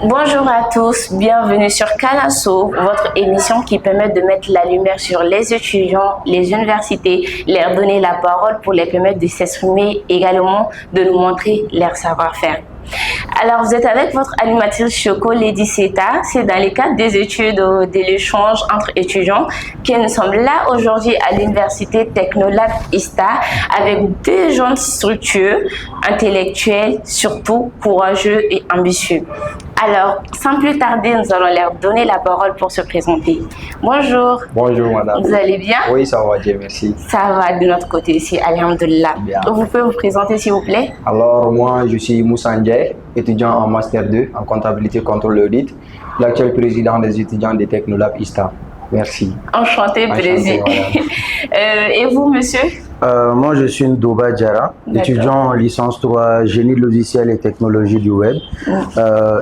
Bonjour à tous, bienvenue sur Calasso, votre émission qui permet de mettre la lumière sur les étudiants, les universités, leur donner la parole pour les permettre de s'exprimer, également de nous montrer leur savoir-faire. Alors, vous êtes avec votre animatrice Choco Lady Seta. C'est dans le cadre des études de l'échange entre étudiants que nous sommes là aujourd'hui à l'université Technolab ISTA avec deux jeunes structures, intellectuels, surtout courageux et ambitieux. Alors, sans plus tarder, nous allons leur donner la parole pour se présenter. Bonjour. Bonjour madame. Vous allez bien? Oui, ça va, Dieu merci. Ça va de notre côté ici, alhamdoulilah. Bien. Vous pouvez vous présenter s'il vous plaît? Alors, moi, je suis Moussa Ndiaye, étudiant en Master 2 en comptabilité contrôle audit, l'actuel président des étudiants des Technolab ISTA. Merci. Enchanté, plaisir. Et vous, monsieur? Moi, je suis Ndouba Diara, étudiant en licence 3 génie logiciel et technologie du web,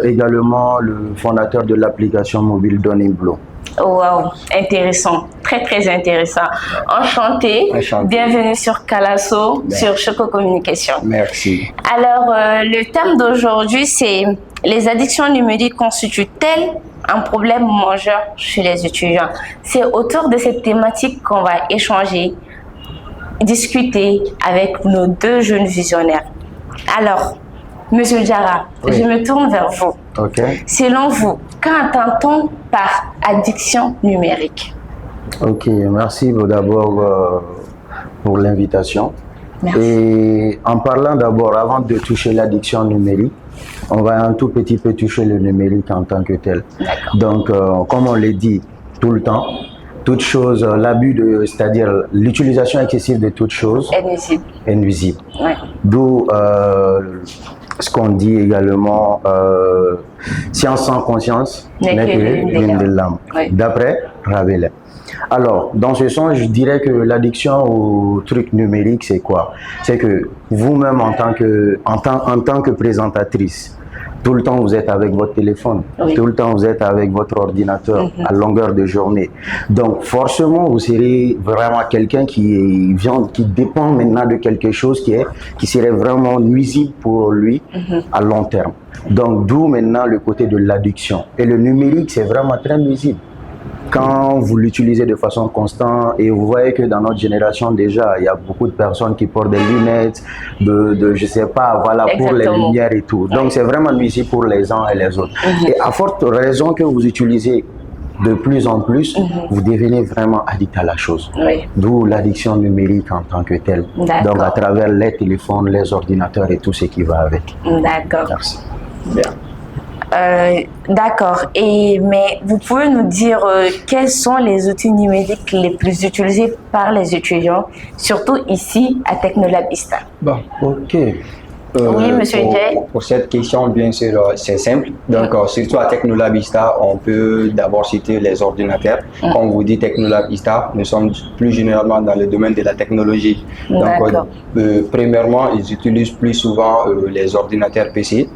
également le fondateur de l'application mobile Doniblo. Wow, intéressant, très intéressant. Enchanté. Bienvenue sur Calasso, sur Choco Communication. Merci. Alors, le thème d'aujourd'hui, c'est les addictions numériques constituent-elles un problème majeur chez les étudiants? C'est autour de cette thématique qu'on va échanger, discuter avec nos deux jeunes visionnaires. Alors, Monsieur Diara, je me tourne vers vous. Selon vous, qu'entend-on par addiction numérique? Ok, merci d'abord pour l'invitation. Et en parlant d'abord, avant de toucher l'addiction numérique, on va un tout petit peu toucher le numérique en tant que tel. Donc, comme on le dit tout le temps, toute chose, l'abus c'est-à-dire l'utilisation excessive de toute chose est nuisible. D'où ce qu'on dit également, science sans conscience n'est que l'une des lames, d'après Rabelais. Alors, dans ce sens, je dirais que l'addiction au truc numérique, c'est quoi? C'est que vous-même, en tant que présentatrice, tout le temps vous êtes avec votre téléphone, tout le temps vous êtes avec votre ordinateur à longueur de journée. Donc forcément, vous serez vraiment quelqu'un qui dépend maintenant de quelque chose qui serait vraiment nuisible pour lui à long terme. Donc d'où maintenant le côté de l'addiction. Et le numérique, c'est vraiment très nuisible. Quand vous l'utilisez de façon constante, et vous voyez que dans notre génération déjà, il y a beaucoup de personnes qui portent des lunettes, je sais pas, voilà, pour les lumières et tout. Donc c'est vraiment nuisible pour les uns et les autres. Et à forte raison que vous utilisez de plus en plus, vous devenez vraiment addict à la chose. D'où l'addiction numérique en tant que telle. Donc à travers les téléphones, les ordinateurs et tout ce qui va avec. D'accord. Merci. Bien. D'accord. Mais vous pouvez nous dire quels sont les outils numériques les plus utilisés par les étudiants, surtout ici à Technolab ISTA? Bon, ok. Oui, monsieur Ndiaye. Pour cette question, bien sûr, c'est simple. Donc, surtout à Technolab ISTA, on peut d'abord citer les ordinateurs. Comme vous dites, Technolab ISTA, nous sommes plus généralement dans le domaine de la technologie. Donc, premièrement, ils utilisent plus souvent les ordinateurs PC.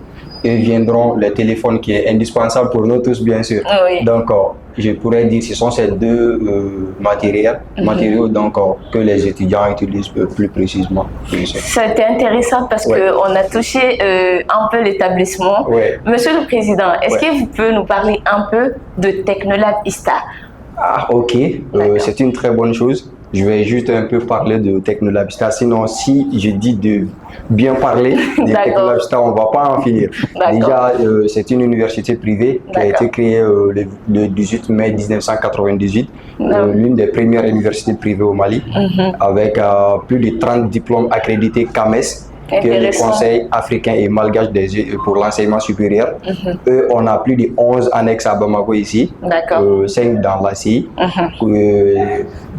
Et viendront les téléphones qui est indispensable pour nous tous, bien sûr. Donc, je pourrais dire que ce sont ces deux matériaux donc, que les étudiants utilisent plus précisément. C'était intéressant parce qu'on a touché un peu l'établissement. Monsieur le Président, est-ce que vous pouvez nous parler un peu de Technolab ISTA? Ah, ok, c'est une très bonne chose. Je vais juste un peu parler de Technolab ISTA. Sinon, si je dis de bien parler de Technolab ISTA, on ne va pas en finir. Déjà, c'est une université privée qui a été créée le 18 mai 1998, l'une des premières universités privées au Mali, avec plus de 30 diplômes accrédités CAMES, que le Conseil africain et malgache pour l'enseignement supérieur. Eux, on a plus de 11 annexes à Bamako ici, 5 dans la CI,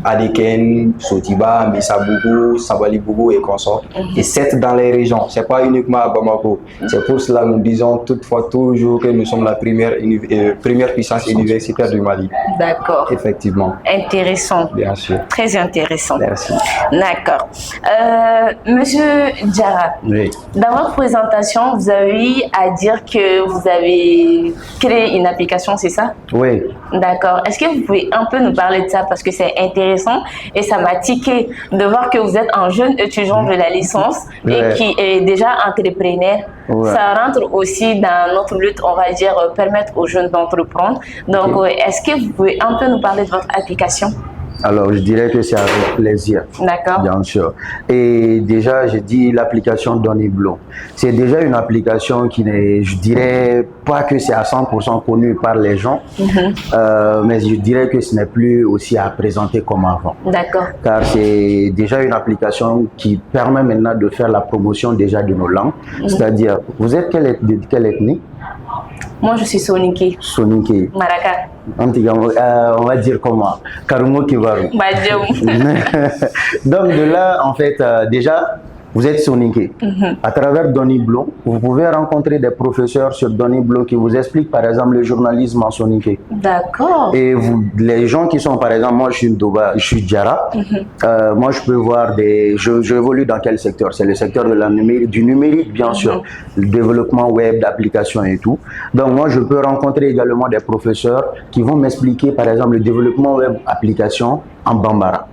Adeken, Sotiba, Missabougou, Sabalibougou et consorts, et 7 dans les régions. Ce n'est pas uniquement à Bamako. C'est pour cela que nous disons toutefois toujours que nous sommes la première puissance universitaire du Mali. D'accord. Effectivement. Intéressant. Bien sûr. Très intéressant. Merci. D'accord. Monsieur Diara, dans votre présentation, vous avez eu à dire que vous avez créé une application, c'est ça? Oui. D'accord. Est-ce que vous pouvez un peu nous parler de ça parce que c'est intéressant intéressant et ça m'a tiqué de voir que vous êtes un jeune étudiant de la licence et qui est déjà entrepreneur. Ça rentre aussi dans notre lutte, on va dire, permettre aux jeunes d'entreprendre. Donc, est-ce que vous pouvez un peu nous parler de votre application? Alors, je dirais que c'est avec plaisir. D'accord. Bien sûr. Et déjà, j'ai dit l'application Doniblo. C'est déjà une application qui n'est, je dirais pas que c'est à 100% connu par les gens, mais je dirais que ce n'est plus aussi à présenter comme avant. D'accord. Car c'est déjà une application qui permet maintenant de faire la promotion déjà de nos langues. C'est-à-dire, vous êtes de quelle ethnie? Moi, je suis Soninké. Soninké. Maraka. On va dire comment? Karumo Kivaru. Donc de là, en fait, déjà, vous êtes Soninké. À travers Doniblo, vous pouvez rencontrer des professeurs sur Doniblo qui vous expliquent par exemple le journalisme en Soninké. D'accord. Et vous, les gens qui sont par exemple, moi je suis Ndoba, je suis Djara, moi je peux voir je évolue dans quel secteur? C'est le secteur de du numérique bien sûr, le développement web, d'applications et tout. Donc moi je peux rencontrer également des professeurs qui vont m'expliquer par exemple le développement web application en Bambara.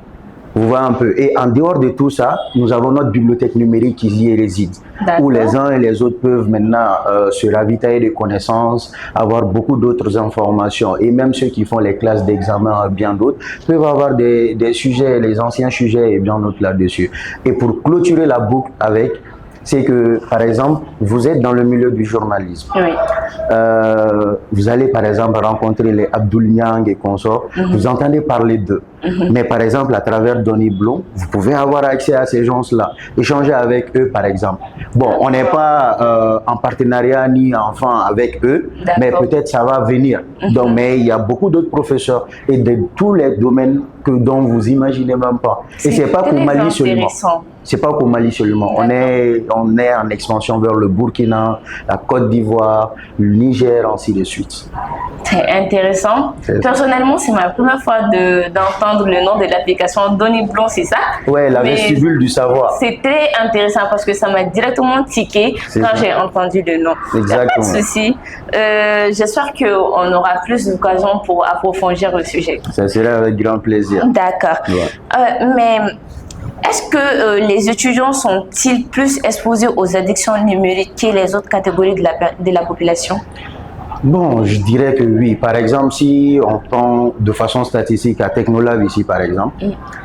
Vous voyez un peu. Et en dehors de tout ça, nous avons notre bibliothèque numérique qui y réside, où les uns et les autres peuvent maintenant se ravitailler de connaissances, avoir beaucoup d'autres informations. Et même ceux qui font les classes d'examen, bien d'autres, peuvent avoir des sujets, les anciens sujets et bien d'autres là-dessus. Et pour clôturer la boucle avec, c'est que, par exemple, vous êtes dans le milieu du journalisme. Oui. Vous allez, par exemple, rencontrer les Abdoul Niang et consorts. Vous entendez parler d'eux. Mais, par exemple, à travers Doniblo, vous pouvez avoir accès à ces gens-là, échanger avec eux, par exemple. Bon, on n'est pas en partenariat ni enfin avec eux, mais peut-être ça va venir. Donc, mais il y a beaucoup d'autres professeurs et de tous les domaines dont vous imaginez même pas. Et c'est pas qu'au Mali seulement. C'est pas qu'au Mali seulement. On est en expansion vers le Burkina, la Côte d'Ivoire, le Niger, ainsi de suite. C'est intéressant. Personnellement, c'est ma première fois d'entendre le nom de l'application Doniblo, c'est ça? Ouais, la vestibule du savoir. C'est très intéressant parce que ça m'a directement tiqué quand j'ai entendu le nom. Exactement. Pas de souci. J'espère qu'on aura plus d'occasions pour approfondir le sujet. Ça serait avec grand plaisir. D'accord. Mais est-ce que les étudiants sont-ils plus exposés aux addictions numériques que les autres catégories de la population? Bon, je dirais que oui. Par exemple, si on prend de façon statistique à Technolab ici, par exemple,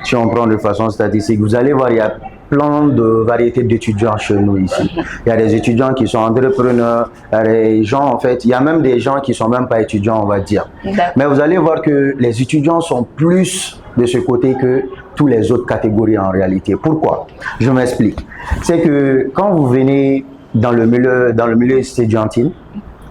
si on prend de façon statistique, vous allez voir, il y a plein de variétés d'étudiants chez nous ici. Il y a des étudiants qui sont entrepreneurs, il y a des gens, en fait, il y a même des gens qui sont même pas étudiants, on va dire. Mais vous allez voir que les étudiants sont plus de ce côté que toutes les autres catégories en réalité. Pourquoi? Je m'explique. C'est que quand vous venez dans le milieu étudiantil,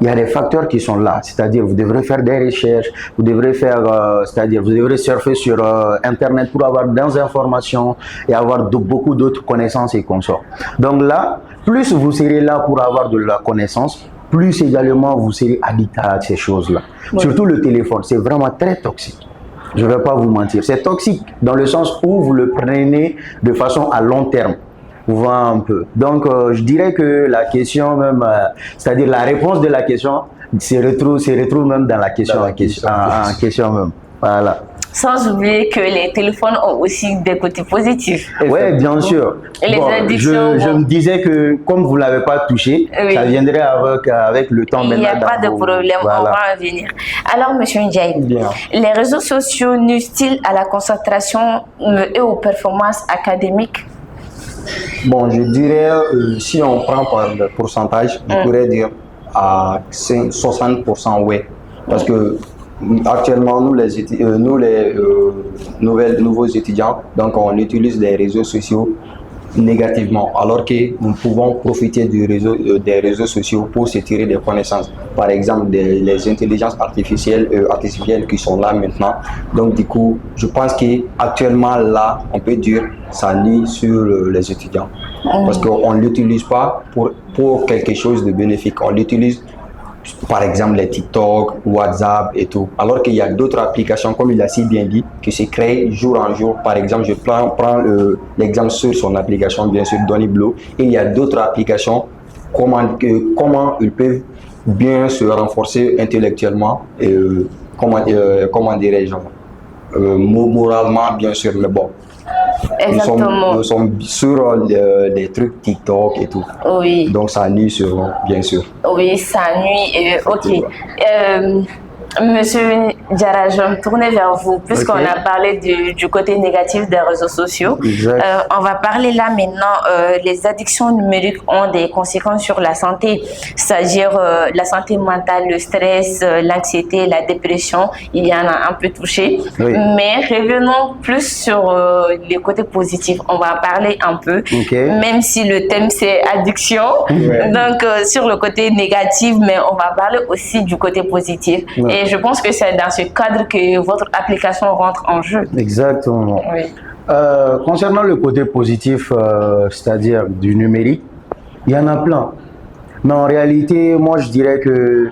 il y a des facteurs qui sont là, c'est-à-dire vous devrez faire des recherches, vous devrez c'est-à-dire vous devrez surfer sur Internet pour avoir des informations et avoir beaucoup d'autres connaissances et consorts. Donc là, plus vous serez là pour avoir de la connaissance, plus également vous serez addict à ces choses-là. Surtout le téléphone, c'est vraiment très toxique. Je ne vais pas vous mentir, c'est toxique dans le sens où vous le prenez de façon à long terme. Vous voyez un peu. Donc, je dirais que la question même, c'est-à-dire la réponse de la question se retrouve même dans la question en question même. Voilà. Sans oublier que les téléphones ont aussi des côtés positifs. Oui, bien sûr. Et les addictions, je me disais que comme vous ne l'avez pas touché, ça viendrait avec le temps maintenant. Il n'y a pas de problème, on va en venir. Alors, M. Ndiaye, les réseaux sociaux nuisent-ils à la concentration et aux performances académiques? Bon, je dirais, si on prend par le pourcentage, je pourrais dire à 60% oui. Parce que actuellement, nous les nouveaux étudiants, donc on utilise les réseaux sociaux négativement, alors que nous pouvons profiter des réseaux sociaux pour se tirer des connaissances. Par exemple, les intelligences artificielles qui sont là maintenant. Donc du coup, je pense qu'actuellement là, on peut dire ça nuit sur les étudiants. Parce qu'on ne l'utilise pas pour quelque chose de bénéfique. On l'utilise par exemple les TikTok, WhatsApp et tout. Alors qu'il y a d'autres applications, comme il a si bien dit, qui se créent jour en jour. Par exemple, je prends l'exemple sur son application, bien sûr, Doniblo. Et il y a d'autres applications, comment ils peuvent bien se renforcer intellectuellement et comment dirais-je, moralement, bien sûr, mais bon. Exactement. Nous sommes sur les trucs TikTok et tout. Oui. Donc ça nuit sur nous, bien sûr. Oui, ça nuit. Ok. Monsieur Diarra, je vais me tourner vers vous, puisqu'on a parlé du côté négatif des réseaux sociaux. On va parler là maintenant, les addictions numériques ont des conséquences sur la santé, c'est-à-dire la santé mentale, le stress, l'anxiété, la dépression, il y en a un peu touché. Oui. Mais revenons plus sur les côtés positifs, on va en parler un peu, même si le thème c'est addiction, donc sur le côté négatif, mais on va parler aussi du côté positif. Et je pense que c'est dans ce cadre que votre application rentre en jeu. Exactement. Oui. Concernant le côté positif, c'est-à-dire du numérique, il y en a plein. Mais en réalité, moi je dirais que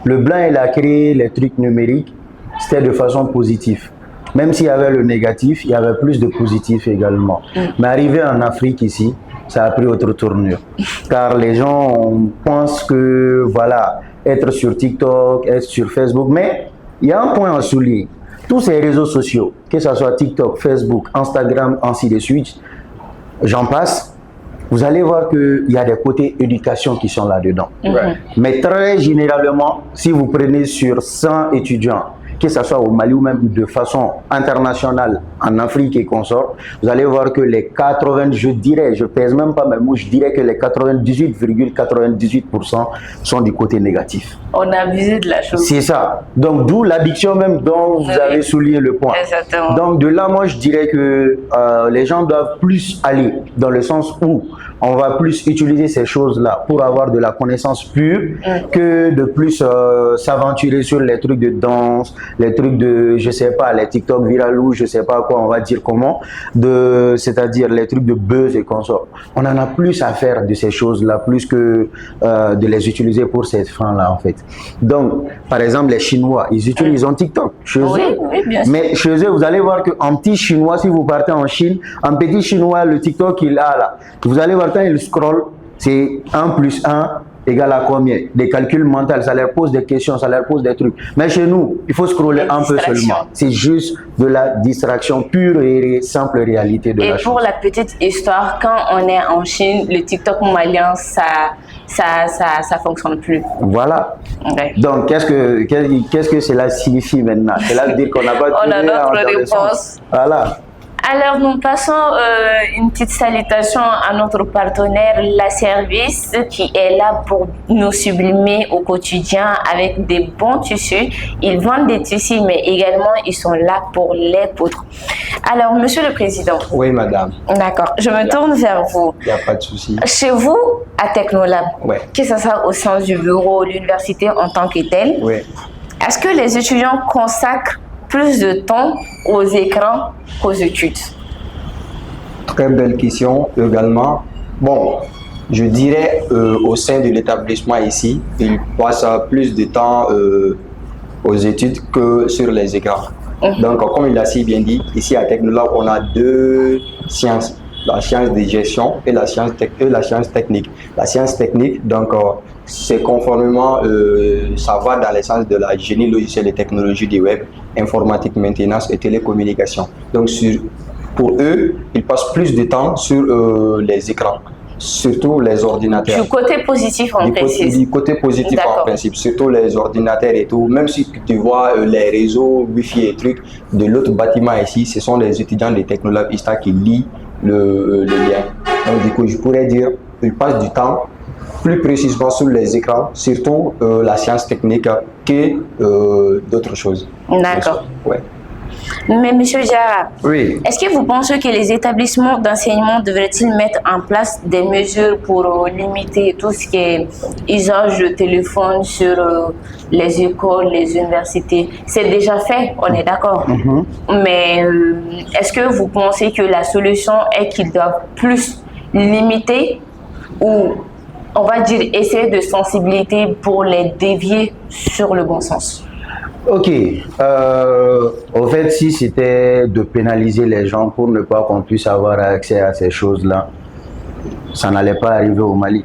le blanc, il a créé les trucs numériques, c'était de façon positive. Même s'il y avait le négatif, il y avait plus de positif également. Mais arrivé en Afrique ici, ça a pris autre tournure. Car les gens pensent que, voilà, être sur TikTok, être sur Facebook, mais il y a un point à souligner. Tous ces réseaux sociaux, que ce soit TikTok, Facebook, Instagram, ainsi de suite, j'en passe, vous allez voir qu'il y a des côtés éducation qui sont là-dedans. Mais très généralement, si vous prenez sur 100 étudiants, que ce soit au Mali ou même de façon internationale en Afrique et consorts, vous allez voir que les 80, je dirais, je pèse même pas mes mots, je dirais que les 98,98% sont du côté négatif. On a abusé de la chose. C'est ça. Donc d'où l'addiction même dont vous avez souligné le point. Exactement. Donc de là, moi je dirais que les gens doivent plus aller dans le sens où on va plus utiliser ces choses-là pour avoir de la connaissance pure que de plus s'aventurer sur les trucs de danse, les trucs de, je sais pas, les TikTok viral ou je sais pas quoi, on va dire comment, c'est-à-dire les trucs de buzz et consorts. On en a plus à faire de ces choses-là, plus que de les utiliser pour cette fin-là, en fait. Donc, par exemple, les Chinois, ils utilisent TikTok chez eux. Oui, bien sûr. Mais chez eux, vous allez voir qu'en petit Chinois, si vous partez en Chine, en petit Chinois, le TikTok qu'il a là, vous allez voir quand il scroll, c'est 1 + 1 égale à combien? Des calculs mentaux, ça leur pose des questions, ça leur pose des trucs. Mais chez nous, il faut scroller un peu seulement. C'est juste de la distraction pure et simple réalité de la chose. Et pour la petite histoire, quand on est en Chine, le TikTok malien, ça fonctionne plus. Voilà. Donc, qu'est-ce que cela signifie maintenant? Cela veut dire qu'on n'a pas on a notre réponse. Voilà. Alors, nous passons une petite salutation à notre partenaire, La Service, qui est là pour nous sublimer au quotidien avec des bons tissus. Ils vendent des tissus, mais également, ils sont là pour les poudres. Alors, Monsieur le Président. Oui, madame. D'accord. Je me tourne vers vous. Il n'y a pas de souci. Chez vous, à Technolab, que ce soit au sein du bureau, l'université en tant que telle, est-ce que les étudiants consacrent plus de temps aux écrans qu'aux études? Très belle question également. Bon, je dirais au sein de l'établissement ici, ils passent plus de temps aux études que sur les écrans. Donc, comme il a si bien dit, ici à Technolab, on a 2 sciences. La science de gestion et la science technique. La science technique, donc, c'est conformément, ça va dans le sens de la génie logicielle et technologie du web, informatique, maintenance et télécommunication. Donc, pour eux, ils passent plus de temps sur les écrans, surtout les ordinateurs. Du côté positif en principe. Du côté positif en principe, surtout les ordinateurs et tout. Même si tu vois les réseaux Wi-Fi et trucs de l'autre bâtiment ici, ce sont les étudiants de Technolab ISTA qui lient le lien. Donc, du coup, je pourrais dire qu'ils passent du temps plus précisément sur les écrans, surtout la science technique que d'autres choses. D'accord. Ouais. Mais Monsieur Diarra, est-ce que vous pensez que les établissements d'enseignement devraient-ils mettre en place des mesures pour limiter tout ce qui est usage de téléphone sur les écoles, les universités? C'est déjà fait, on est d'accord. Mais est-ce que vous pensez que la solution est qu'ils doivent plus limiter ou, on va dire, essayer de sensibiliser pour les dévier sur le bon sens? Ok. Au fait, si c'était de pénaliser les gens pour ne pas qu'on puisse avoir accès à ces choses-là, ça n'allait pas arriver au Mali.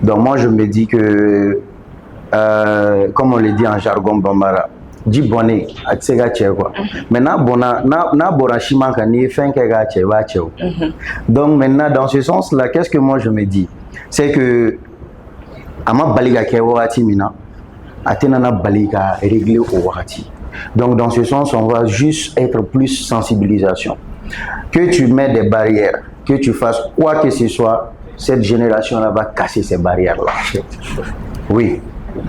Donc moi, je me dis que, comme on le dit en jargon bambara, dit bonnet, c'est quoi. Maintenant, na borachima quand il fait donc maintenant, dans ce sens-là, qu'est-ce que moi je me dis? C'est que ama baliga kewati mina, atenana baliga régler au wati. Donc dans ce sens, on va juste être plus sensibilisation. Que tu mets des barrières, que tu fasses quoi que ce soit, cette génération-là va casser ces barrières-là. Oui.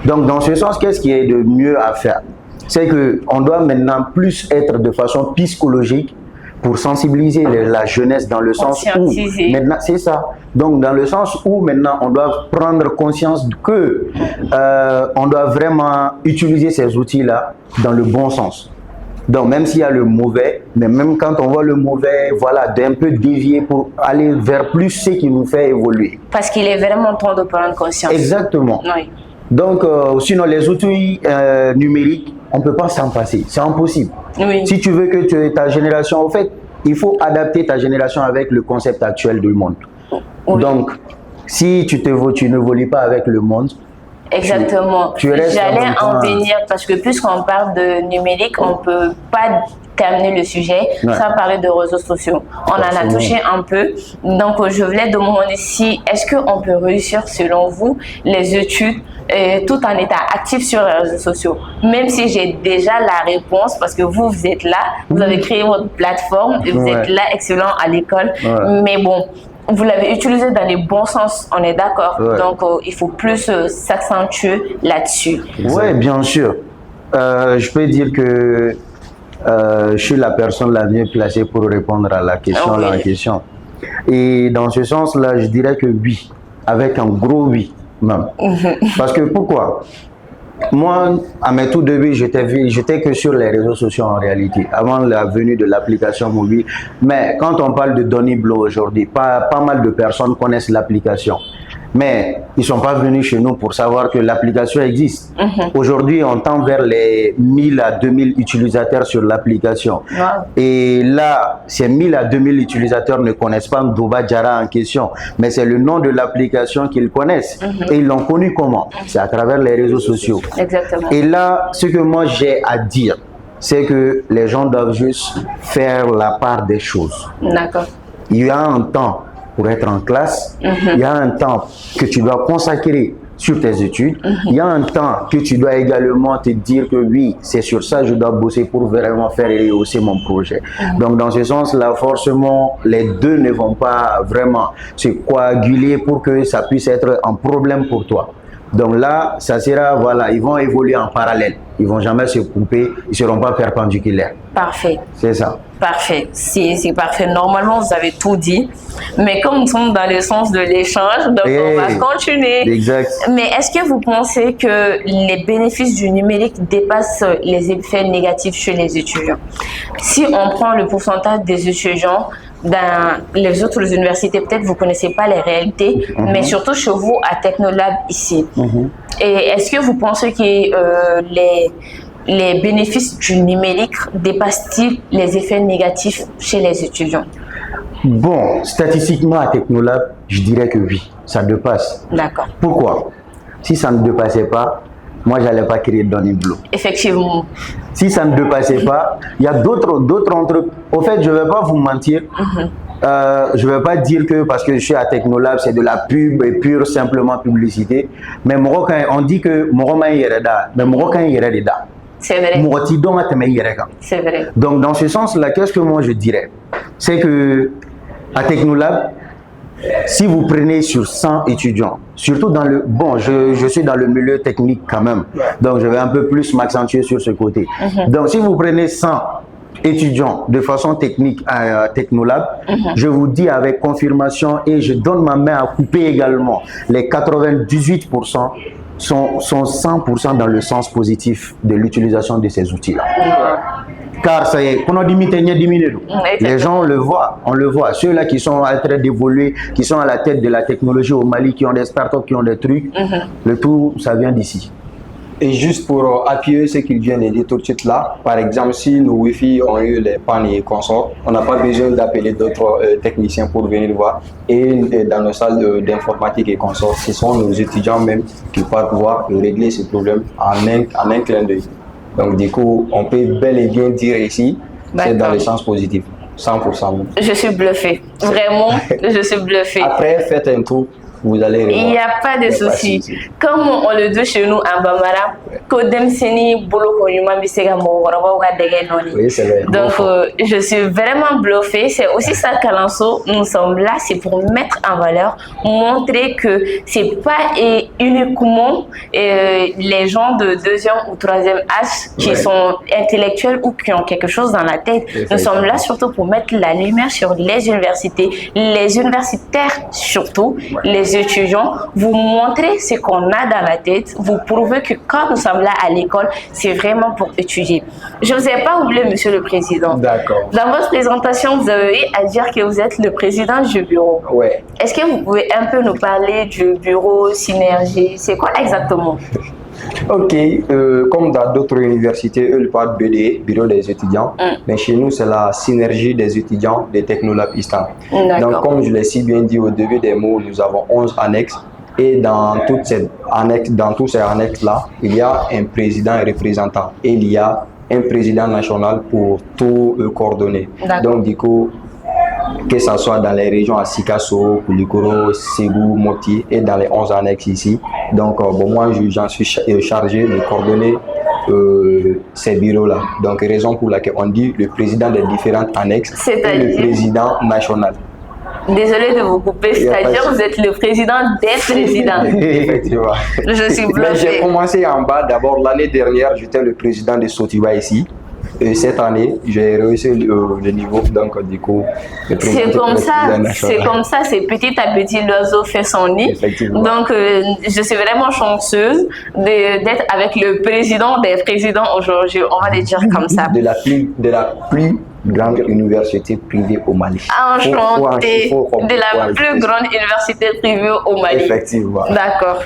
Donc dans ce sens, qu'est-ce qui est de mieux à faire? C'est qu'on doit maintenant plus être de façon psychologique pour sensibiliser la jeunesse dans le sens où, maintenant, c'est ça. Donc dans le sens où maintenant on doit prendre conscience que on doit vraiment utiliser ces outils-là dans le bon sens. Donc même s'il y a le mauvais, mais même quand on voit le mauvais, voilà, d'un peu dévier pour aller vers plus ce qui nous fait évoluer. Parce qu'il est vraiment temps de prendre conscience. Exactement. Oui. Donc sinon les outils numériques, on ne peut pas s'en passer, c'est impossible. Oui. Si tu veux que ta génération, en fait, il faut adapter ta génération avec le concept actuel du monde. Oui. Donc, si tu n'évolues pas avec le monde, exactement. J'allais en venir parce que puisqu'on parle de numérique, on ne peut pas terminer le sujet sans parler de réseaux sociaux. On en a touché un peu. Donc, je voulais demander si, est-ce qu'on peut réussir, selon vous, les études tout en étant actif sur les réseaux sociaux? Même si j'ai déjà la réponse, parce que vous êtes là, vous avez créé votre plateforme, et vous êtes là, excellent à l'école. Mais bon, vous l'avez utilisé dans les bons sens, on est d'accord. Donc, il faut plus s'accentuer là-dessus. Oui, bien sûr. Je peux dire que je suis la personne la mieux placée pour répondre à la question en question. Et dans ce sens-là, je dirais que oui, avec un gros oui même. Parce que pourquoi? Moi, à mes tout débuts, j'étais que sur les réseaux sociaux en réalité, avant la venue de l'application mobile. Mais quand on parle de Doniblo aujourd'hui, pas mal de personnes connaissent l'application. Mais ils ne sont pas venus chez nous pour savoir que l'application existe. Aujourd'hui, on tend vers les 1000 à 2000 utilisateurs sur l'application. Et là, ces 1000 à 2000 utilisateurs ne connaissent pas Ndouba Diarra en question, mais c'est le nom de l'application qu'ils connaissent. Et ils l'ont connu comment? C'est à travers les réseaux sociaux. Exactement. Et là, ce que moi j'ai à dire, c'est que les gens doivent juste faire la part des choses. D'accord. Il y a un temps pour être en classe, il y a un temps que tu dois consacrer sur tes études, il y a un temps que tu dois également te dire que oui, c'est sur ça que je dois bosser pour vraiment faire rehausser mon projet. Donc dans ce sens-là, forcément, les deux ne vont pas vraiment se coaguler pour que ça puisse être un problème pour toi. Donc là, ça sera, voilà, ils vont évoluer en parallèle. Ils ne vont jamais se couper, ils ne seront pas perpendiculaires. Parfait. C'est ça. Parfait, c'est parfait. Normalement, vous avez tout dit. Mais comme nous sommes dans le sens de l'échange, donc on va continuer. Exact. Mais est-ce que vous pensez que les bénéfices du numérique dépassent les effets négatifs chez les étudiants? Si on prend le pourcentage des étudiants dans les autres universités, peut-être vous ne connaissez pas les réalités, mais surtout chez vous à Technolab ici. Et est-ce que vous pensez que les bénéfices du numérique dépassent-ils les effets négatifs chez les étudiants? Bon, statistiquement à Technolab, je dirais que oui, ça dépasse. D'accord. Pourquoi? Si ça ne dépassait pas, moi, je n'allais pas créer Doniblo. Effectivement. Si ça ne dépassait pas, il y a d'autres entreprises. Au fait, je ne vais pas vous mentir. Je ne vais pas dire que parce que je suis à Technolab, c'est de la pub et pure simplement publicité. Mais on dit que Moromain Yereda, mais Morocain Yereda. C'est vrai. C'est vrai. Donc, dans ce sens-là, qu'est-ce que moi je dirais? C'est que à Technolab, si vous prenez sur 100 étudiants, surtout dans le... Bon, je suis dans le milieu technique quand même, donc je vais un peu plus m'accentuer sur ce côté. Donc, si vous prenez 100 étudiants de façon technique à Technolab, je vous dis avec confirmation et je donne ma main à couper également, les 98% sont 100% dans le sens positif de l'utilisation de ces outils-là. Car ça y est, les gens le voient, on le voit. Ceux-là qui sont en train d'évoluer, qui sont à la tête de la technologie au Mali, qui ont des startups, qui ont des trucs, le tout, ça vient d'ici. Et juste pour appuyer ce qu'il vient de dire tout de suite là, par exemple, si nos Wi-Fi ont eu les pannes et consorts, on n'a pas besoin d'appeler d'autres techniciens pour venir voir. Et dans nos salles d'informatique et consorts, ce sont nos étudiants même qui peuvent voir et régler ces problèmes en un clin d'œil. Donc du coup, on peut bel et bien dire ici, c'est dans le sens positif, 100%. Je suis bluffée, vraiment, je suis bluffée. Après, faites un tour. Vous allez revoir. Il n'y a pas de souci. Comme on le dit chez nous en Bambara, oui, c'est vrai. donc, je suis vraiment bluffée. C'est aussi ça, Kalanso. Nous sommes là, c'est pour mettre en valeur, montrer que c'est pas uniquement les gens de deuxième ou troisième âge qui sont intellectuels ou qui ont quelque chose dans la tête. Nous sommes là surtout pour mettre la lumière sur les universités, les universitaires surtout, les étudiants, vous montrez ce qu'on a dans la tête, vous prouvez que quand nous sommes là à l'école, c'est vraiment pour étudier. Je ne vous ai pas oublié, Monsieur le Président. D'accord. Dans votre présentation, vous avez eu à dire que vous êtes le président du bureau. Ouais. Est-ce que vous pouvez un peu nous parler du bureau Synergie? C'est quoi exactement? Ok, comme dans d'autres universités, eux, ils parlent BDE, Bureau des étudiants, mais chez nous, c'est la synergie des étudiants des Technolab ISTA. Donc, comme je l'ai si bien dit au début des mots, nous avons 11 annexes, et dans tous ces annexes-là, il y a un président et représentant, et il y a un président national pour tout coordonner. Donc, du coup, que ce soit dans les régions à Sikasso, Koulikoro, Ségou, Moti et dans les 11 annexes ici. Donc, moi, j'en suis chargé de coordonner ces bureaux-là. Donc, raison pour laquelle on dit le président des différentes annexes et le président national. Désolé de vous couper, c'est-à-dire que vous êtes le président des présidents. Effectivement. Je suis bluffée. J'ai commencé en bas. D'abord, l'année dernière, j'étais le président de Sotiba ici. Et cette année, j'ai réussi le niveau, donc du coup... C'est comme ça, c'est petit à petit, l'oiseau fait son nid. Donc, je suis vraiment chanceuse d'être avec le président des présidents aujourd'hui, on va le dire comme ça. De la plus grande université privée au Mali. Enchantée de la plus grande université privée au Mali. Effectivement. D'accord.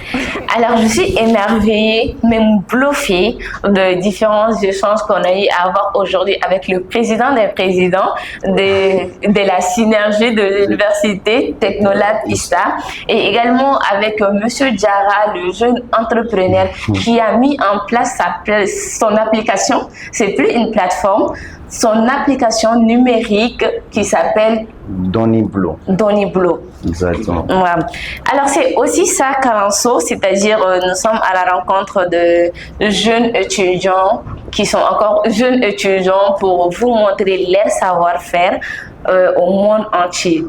Alors, je suis émerveillée, même bluffée de différents échanges qu'on a eu à avoir aujourd'hui avec le président des présidents de la synergie de l'université Technolab ISTA et également avec Monsieur Diarra, le jeune entrepreneur qui a mis en place son application. C'est plus une plateforme, son application numérique qui s'appelle Doniblo. Doniblo. Exactement. Ouais. Alors c'est aussi ça, Kalanso, c'est-à-dire nous sommes à la rencontre de jeunes étudiants qui sont encore jeunes étudiants pour vous montrer leur savoir-faire au monde entier.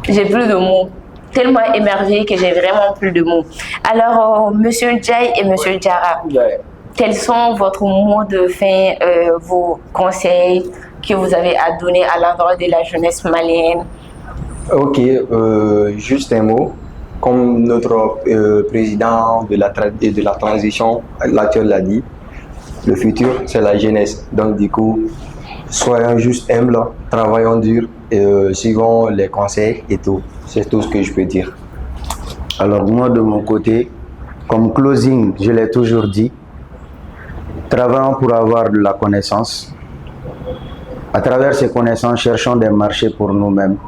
J'ai plus de mots. Tellement émerveillée que j'ai vraiment plus de mots. Alors, Monsieur Jai et Monsieur Diarra, quels sont votre mots de fin, vos conseils que vous avez à donner à l'endroit de la jeunesse malienne? Ok, juste un mot. Comme notre président de la transition, l'actuel l'a dit, le futur, c'est la jeunesse. Donc, du coup, soyons juste humbles, travaillons dur, suivons les conseils et tout. C'est tout ce que je peux dire. Alors, moi, de mon côté, comme closing, je l'ai toujours dit, travaillons pour avoir de la connaissance. À travers ces connaissances, cherchons des marchés pour nous-mêmes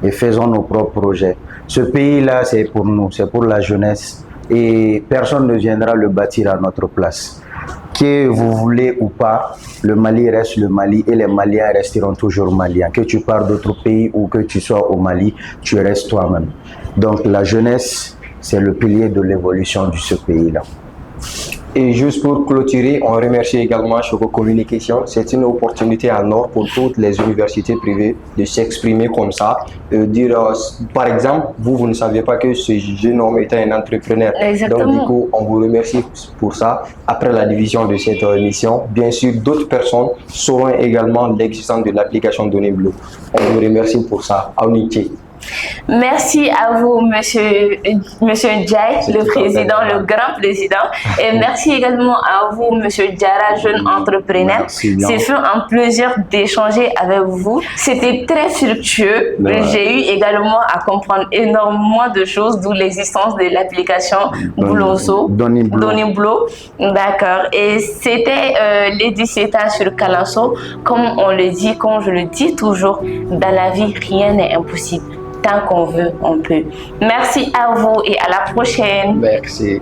et faisons nos propres projets. Ce pays-là, c'est pour nous, c'est pour la jeunesse et personne ne viendra le bâtir à notre place. Que vous voulez ou pas, le Mali reste le Mali et les Maliens resteront toujours Maliens. Que tu pars d'autres pays ou que tu sois au Mali, tu restes toi-même. Donc la jeunesse, c'est le pilier de l'évolution de ce pays-là. Et juste pour clôturer, on remercie également Choco Communication. C'est une opportunité en or pour toutes les universités privées de s'exprimer comme ça. Par exemple, vous ne saviez pas que ce jeune homme était un entrepreneur. Exactement. Donc du coup, on vous remercie pour ça. Après la division de cette émission, bien sûr, d'autres personnes sauront également l'existence de l'application Doniblo. On vous remercie pour ça. Aunité. Merci à vous, Monsieur Jai, le président, le grand président. Et merci également à vous, Monsieur Diarra, jeune entrepreneur. C'est fait un plaisir d'échanger avec vous. C'était très fructueux. J'ai eu également à comprendre énormément de choses, d'où l'existence de l'application Doniblo. D'accord. Et c'était les 17 ans sur Kalanso. Comme on le dit, comme je le dis toujours, dans la vie, rien n'est impossible. Tant qu'on veut, on peut. Merci à vous et à la prochaine. Merci.